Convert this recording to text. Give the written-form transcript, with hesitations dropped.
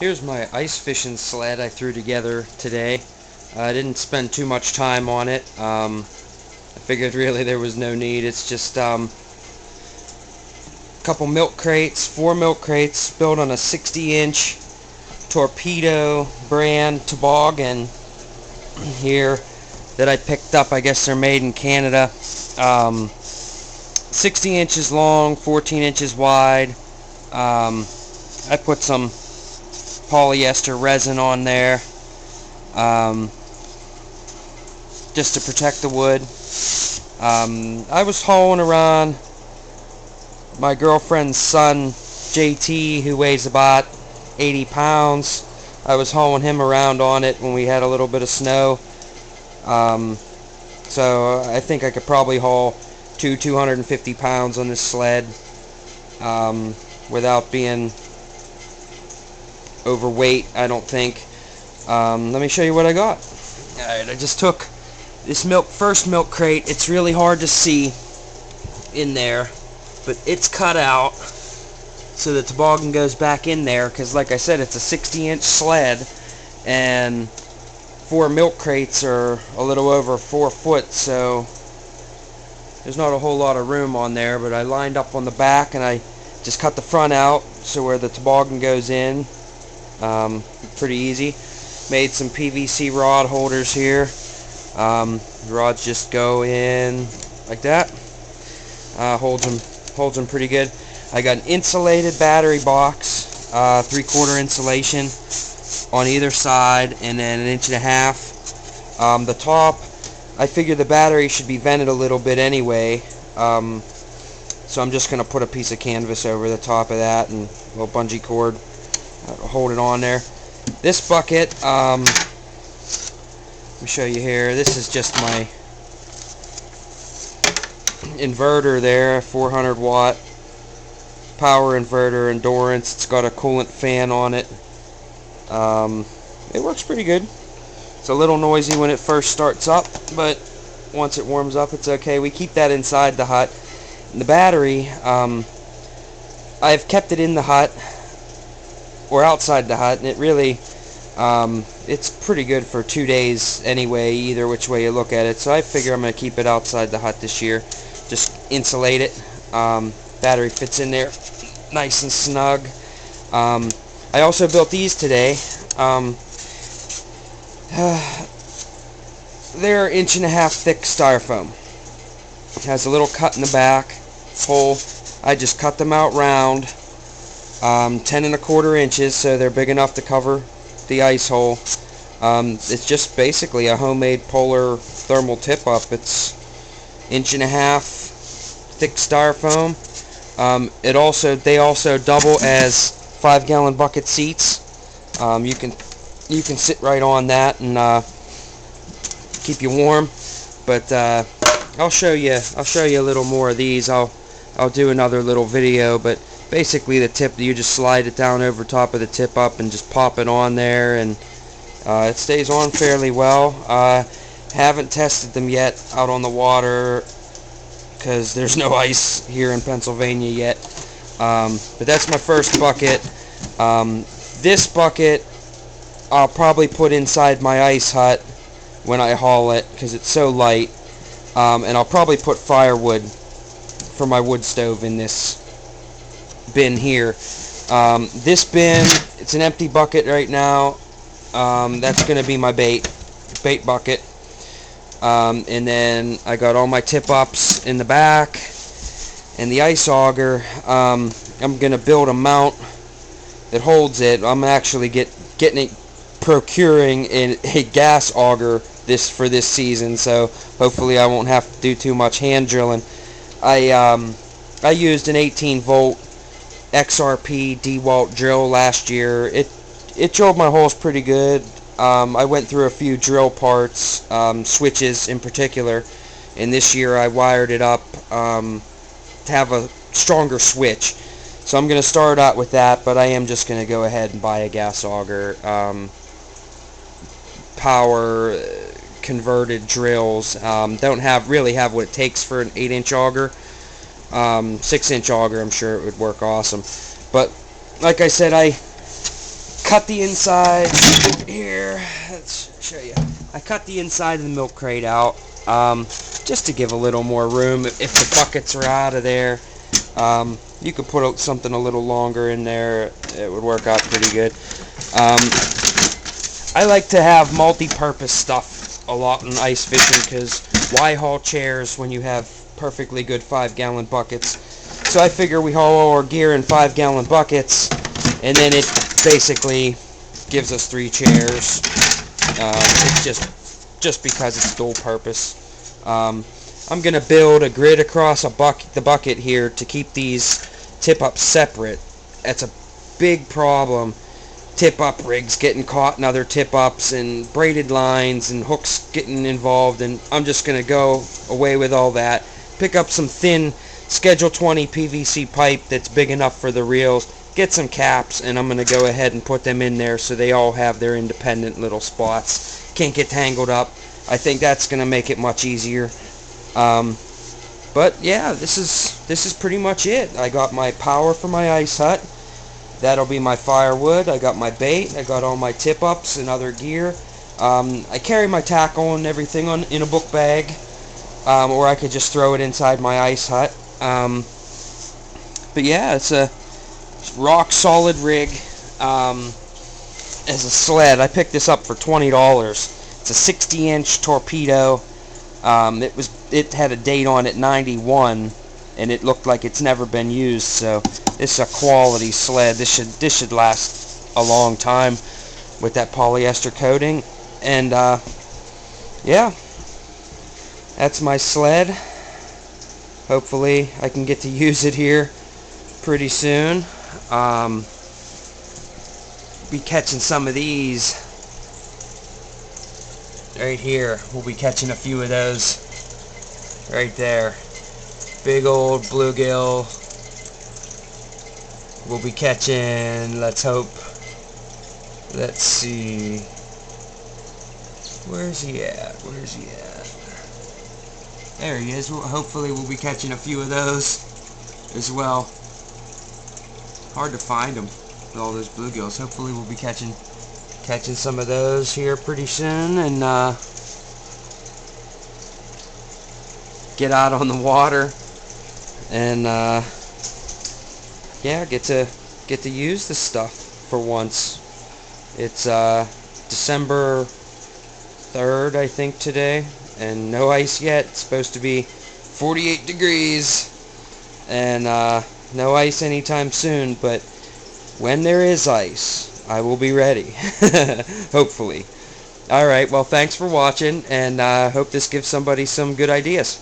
Here's my ice fishing sled I threw together today. I didn't spend too much time on it. I figured really there was no need. It's just a couple milk crates, 4 milk crates built on a 60-inch Torpedo brand Toboggan here that I picked up. I guess they're made in Canada. 60 inches long, 14 inches wide. I put some polyester resin on there just to protect the wood. I was hauling around my girlfriend's son JT, who weighs about 80 pounds. I was hauling him around on it when we had a little bit of snow. So I think I could probably haul 250 pounds on this sled without being overweight, I don't think. Let me show you what I got. Alright, I just took this first milk crate. It's really hard to see in there, but it's cut out so the toboggan goes back in there, because like I said, it's a 60-inch sled, and 4 milk crates are a little over 4 foot, so there's not a whole lot of room on there. But I lined up on the back and I just cut the front out so where the toboggan goes in. Pretty easy. Made some PVC rod holders here. The rods just go in like that. Holds them pretty good. I got an insulated battery box, 3/4 insulation on either side, and then 1.5 inches. The top, I figure the battery should be vented a little bit anyway, so I'm just going to put a piece of canvas over the top of that and a little bungee cord, hold it on there. This bucket, let me show you here. This is just my inverter there, 400 watt power inverter, endurance. It's got a coolant fan on it. It works pretty good. It's a little noisy when it first starts up, but once it warms up, it's okay. We keep that inside the hut. And the battery, I've kept it in the hut or outside the hut, and it really, it's pretty good for 2 days anyway, either which way you look at it. So I figure I'm going to keep it outside the hut this year. Just insulate it. Battery fits in there nice and snug. I also built these today. They're 1.5 inch thick styrofoam. It has a little cut in the back hole. I just cut them out round, 10 1/4 inches, so they're big enough to cover the ice hole. It's just basically a homemade polar thermal tip-up. It's 1.5 inch thick styrofoam. They also double as 5-gallon bucket seats. You can sit right on that and keep you warm. But I'll show you a little more of these. I'll do another little video. But basically, the tip, you just slide it down over top of the tip up and just pop it on there, and it stays on fairly well. Haven't tested them yet out on the water because there's no ice here in Pennsylvania yet. But that's my first bucket. This bucket I'll probably put inside my ice hut when I haul it because it's so light. And I'll probably put firewood for my wood stove in this bin here. This bin, it's an empty bucket right now. That's going to be my bait bucket. And then I got all my tip-ups in the back and the ice auger. I'm going to build a mount that holds it. I'm actually procuring a gas auger for this season, so hopefully I won't have to do too much hand drilling. I used an 18-volt XRP DeWalt drill last year. It drilled my holes pretty good. I went through a few drill parts, switches in particular, and this year I wired it up to have a stronger switch. So I'm going to start out with that, but I am just going to go ahead and buy a gas auger. Power converted drills don't really have what it takes for an 8-inch auger. 6-inch auger, I'm sure it would work awesome. But like I said, I cut the inside here. Let's show you. I cut the inside of the milk crate out just to give a little more room if the buckets are out of there. You could put something a little longer in there. It would work out pretty good. I like to have multi-purpose stuff a lot in ice fishing because why haul chairs when you have perfectly good 5-gallon buckets? So I figure we haul all our gear in 5-gallon buckets, and then it basically gives us 3 chairs. It's just because it's dual purpose. I'm gonna build a grid across the bucket here to keep these tip-ups separate. That's a big problem. Tip-up rigs getting caught in other tip-ups and braided lines and hooks getting involved, and I'm just going to go away with all that. Pick up some thin Schedule 20 PVC pipe that's big enough for the reels, get some caps, and I'm going to go ahead and put them in there so they all have their independent little spots. Can't get tangled up. I think that's going to make it much easier. But yeah, this is pretty much it. I got my power for my ice hut. That'll be my firewood. I got my bait. I got all my tip-ups and other gear. I carry my tackle and everything in a book bag, or I could just throw it inside my ice hut. But yeah, it's a rock-solid rig as a sled. I picked this up for $20. It's a 60-inch torpedo. It had a date on it, 91. And it looked like it's never been used, so this is a quality sled. This should last a long time with that polyester coating. And yeah, that's my sled. Hopefully I can get to use it here pretty soon. Be catching some of these right here. We'll be catching a few of those right there. Big old bluegill. We'll be catching, let's hope. Let's see. Where's he at? Where's he at? There he is. Hopefully we'll be catching a few of those as well. Hard to find them with all those bluegills. Hopefully we'll be catching some of those here pretty soon, and get out on the water. And yeah, get to use this stuff for once. It's December 3rd, I think, today, and no ice yet. It's supposed to be 48 degrees, and no ice anytime soon. But when there is ice, I will be ready. Hopefully. All right. Well, thanks for watching, and I hope this gives somebody some good ideas.